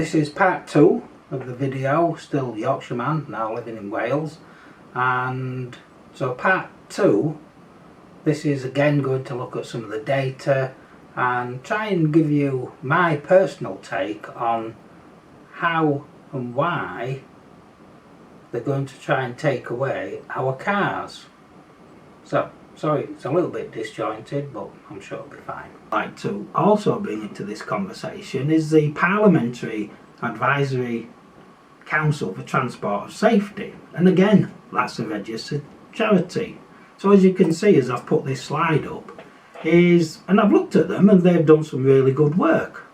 This is part 2 of the video, still Yorkshireman, now living in Wales. And so part 2, this is again going to look at some of the data and try and give you my personal take on how and why they're going to try and take away our cars. So, sorry, it's a little bit disjointed, but I'm sure it'll be fine. I'd like to also bring into this conversation is the Parliamentary Advisory Council for Transport Safety, and again that's a registered charity. So as you can see, as I've put this slide up, and I've looked at them and they've done some really good work,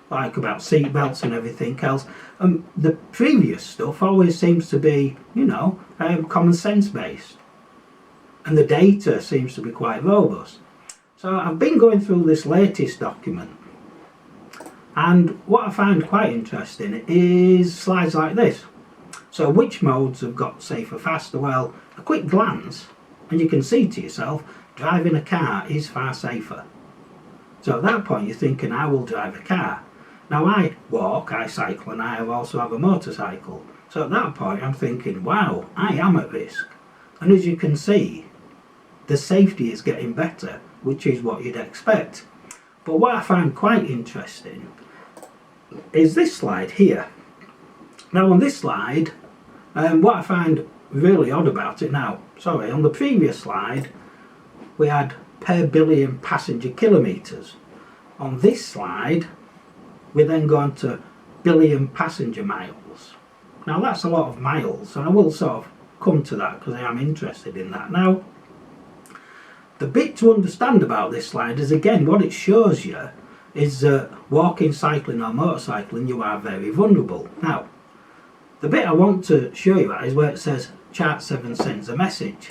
like about seat belts and everything else. The previous stuff always seems to be, common sense based, and the data seems to be quite robust. So I've been going through this latest document, and what I find quite interesting is slides like this. So which modes have got safer faster? Well, a quick glance and you can see to yourself, driving a car is far safer. So at that point you're thinking, I will drive a car. Now I walk, I cycle, and I also have a motorcycle. So at that point I'm thinking, wow, I am at risk. And as you can see, the safety is getting better, which is what you'd expect. But what I find quite interesting is this slide here. Now on this slide, what I find really odd about it now, on the previous slide we had per billion passenger kilometres. On this slide we then go on to billion passenger miles. Now that's a lot of miles, and I will sort of come to that because I am interested in that. Now the bit to understand about this slide is, again, what it shows you is that walking, cycling or motorcycling, you are very vulnerable. Now the bit I want to show you at is where it says chart 7 sends a message,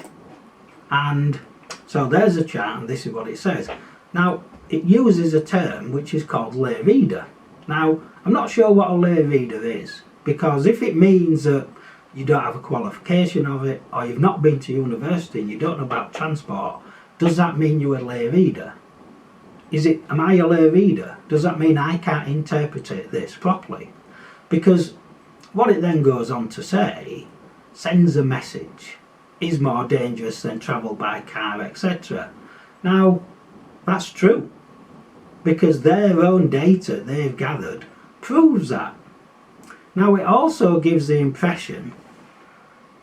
and so there's a chart and this is what it says. Now it uses a term which is called lay reader. Now I'm not sure what a lay reader is, because if it means that you don't have a qualification of it, or you've not been to university and you don't know about transport, does that mean you're a lay reader? Am I a lay reader? Does that mean I can't interpret this properly? Because what it then goes on to say, sends a message, is more dangerous than travel by car, etc. Now that's true, because their own data they've gathered proves that. Now it also gives the impression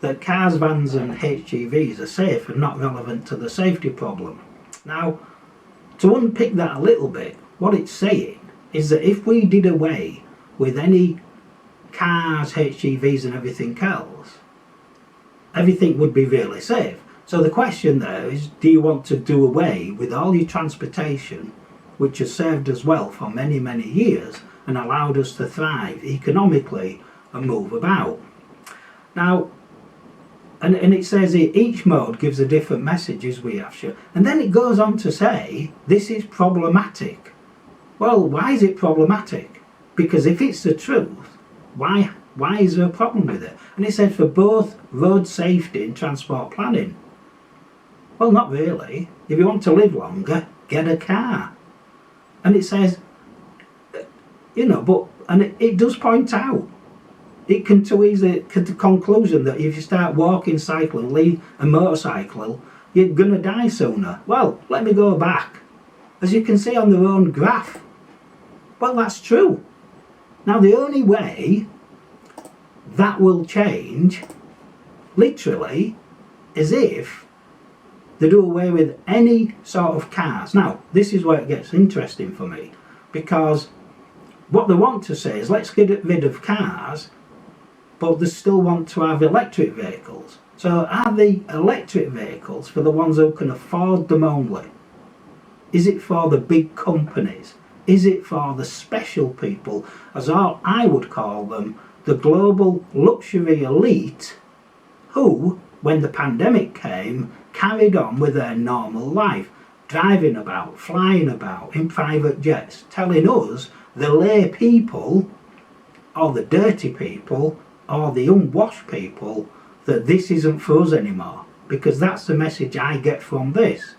that cars, vans and HGVs are safe and not relevant to the safety problem. Now to unpick that a little bit, what it's saying is that if we did away with any cars, HGVs and everything else, everything would be really safe. So the question there is, do you want to do away with all your transportation, which has served us well for many, many years and allowed us to thrive economically and move about? Now, and it says here, each mode gives a different message, as we have shown. And then it goes on to say, this is problematic. Well, why is it problematic? Because if it's the truth, why is there a problem with it? And it said for both road safety and transport planning. Well, not really. If you want to live longer, get a car. And it says, it does point out, it can too easily come to the conclusion that if you start walking, cycling, lead a motorcycle, you're going to die sooner. Well, let me go back. As you can see on their own graph, well, that's true. Now the only way that will change, literally, is if they do away with any sort of cars. Now this is where it gets interesting for me, because what they want to say is, let's get rid of cars, but they still want to have electric vehicles. So are the electric vehicles for the ones who can afford them only? Is it for the big companies? Is it for the special people, as I would call them, the global luxury elite, who, when the pandemic came, carried on with their normal life, driving about, flying about in private jets, telling us, the lay people, or the dirty people, or the unwashed people, that this isn't for us anymore, because that's the message I get from this.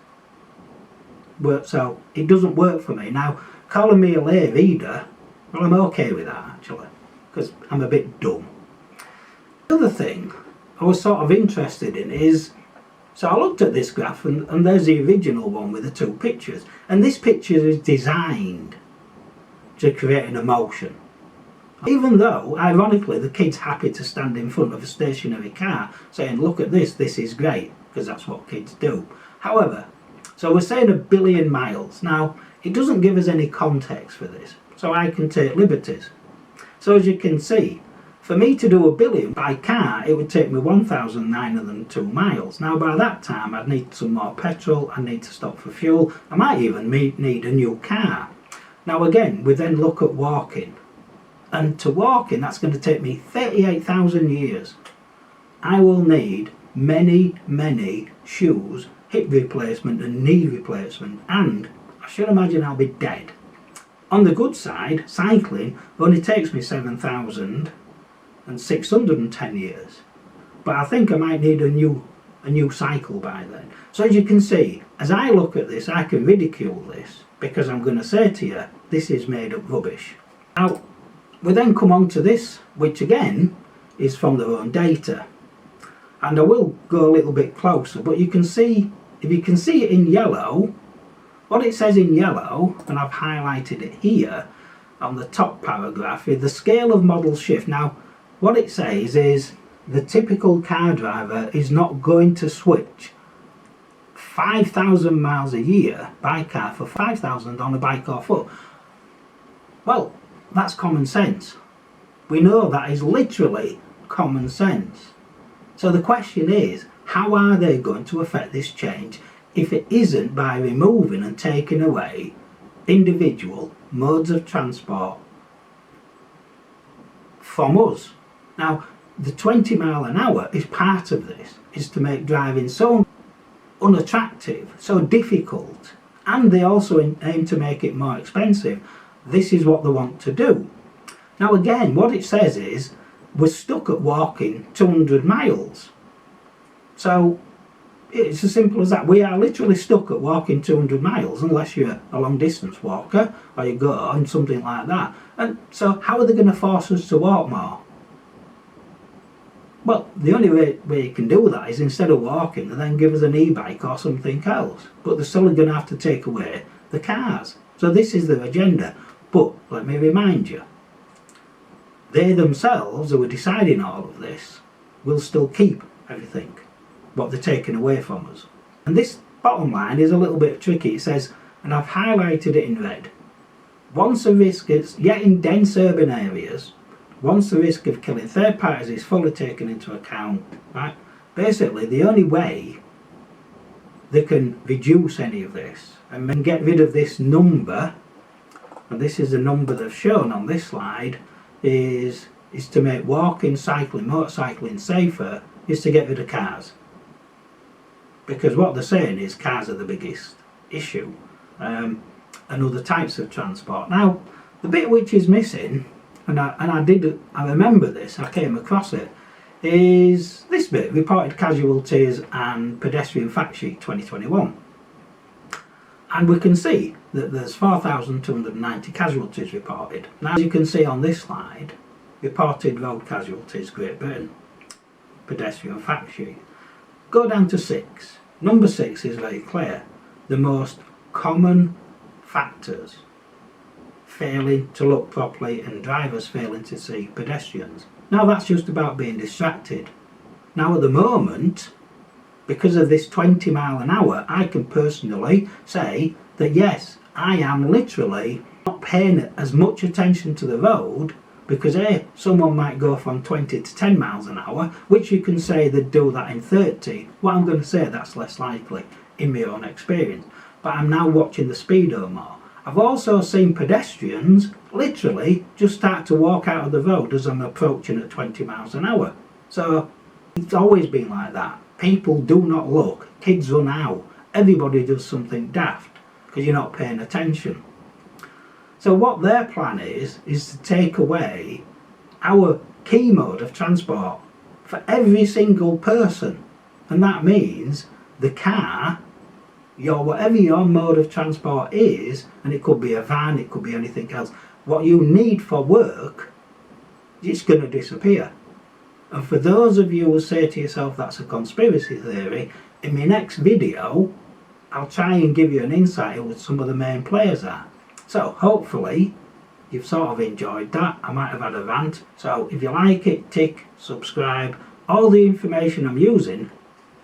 So it doesn't work for me. Now, calling me a lay reader Well, I'm okay with that actually, because I'm a bit dumb. The other thing I was sort of interested in is, so I looked at this graph and there's the original one with the two pictures, and this picture is designed to create an emotion. Even though, ironically, the kid's happy to stand in front of a stationary car saying, look at this is great, because that's what kids do. However, so we're saying 1 billion miles. Now, it doesn't give us any context for this, so I can take liberties. So as you can see, for me to do 1 billion by car, it would take me 1,902 miles. Now by that time I'd need some more petrol, I need to stop for fuel, I might even need a new car. Now again, we then look at walking. And to walking, that's going to take me 38,000 years. I will need many shoes, hip replacement and knee replacement, and I should imagine I'll be dead. On the good side, cycling only takes me 7,610 years, but I think I might need a new cycle by then. So as you can see, as I look at this, I can ridicule this, because I'm going to say to you, this is made up rubbish. Now, we then come on to this, which again is from their own data, and I will go a little bit closer, but you can see, if you can see it in yellow, what it says in yellow, and I've highlighted it here on the top paragraph, is the scale of model shift. Now what it says is the typical car driver is not going to switch 5,000 miles a year by car for 5,000 on a bike or foot. Well, that's common sense. We know that is literally common sense. So the question is, how are they going to affect this change if it isn't by removing and taking away individual modes of transport from us? Now, the 20 mile an hour is part of this, is to make driving so unattractive, so difficult, and they also aim to make it more expensive. This is what they want to do. Now again, what it says is we're stuck at walking 200 miles. So it's as simple as that. We are literally stuck at walking 200 miles unless you're a long distance walker or you go on something like that. And so how are they going to force us to walk more? Well, the only way you can do that is instead of walking, and then give us an e-bike or something else. But they're still going to have to take away the cars. So this is their agenda. But let me remind you, they themselves, who are deciding all of this, will still keep everything, what they're taking away from us. And this bottom line is a little bit tricky. It says, and I've highlighted it in red, once the risk is, yet in dense urban areas, once the risk of killing third parties is fully taken into account, right? Basically, the only way they can reduce any of this and get rid of this number, and this is the number they've shown on this slide, is to make walking, cycling, motorcycling safer, is to get rid of cars. Because what they're saying is cars are the biggest issue, and other types of transport. Now, the bit which is missing, and I remember this, I came across it, is this bit, reported casualties and pedestrian fact sheet 2021. And we can see that there's 4,290 casualties reported. Now, as you can see on this slide, reported road casualties, Great Britain, pedestrian fact sheet. Go down to 6. Number 6 is very clear. The most common factors: failing to look properly and drivers failing to see pedestrians. Now that's just about being distracted. Now at the moment, because of this 20 mile an hour, I can personally say that yes, I am literally not paying as much attention to the road, because someone might go from 20 to 10 miles an hour, which you can say they'd do that in 30. Well, I'm going to say that's less likely in my own experience. But I'm now watching the speedo more. I've also seen pedestrians literally just start to walk out of the road as I'm approaching at 20 miles an hour. So it's always been like that. People do not look, kids run out, everybody does something daft because you're not paying attention. So what their plan is to take away our key mode of transport for every single person. And that means the car, whatever your mode of transport is, and it could be a van, it could be anything else, what you need for work, it's going to disappear. And for those of you who say to yourself that's a conspiracy theory, in my next video I'll try and give you an insight into what some of the main players are. So hopefully you've sort of enjoyed that. I might have had a rant. So if you like it, tick, subscribe. All the information I'm using,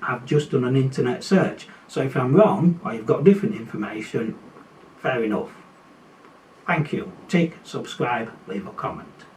I've just done an internet search. So if I'm wrong or you've got different information, fair enough. Thank you. Tick, subscribe, leave a comment.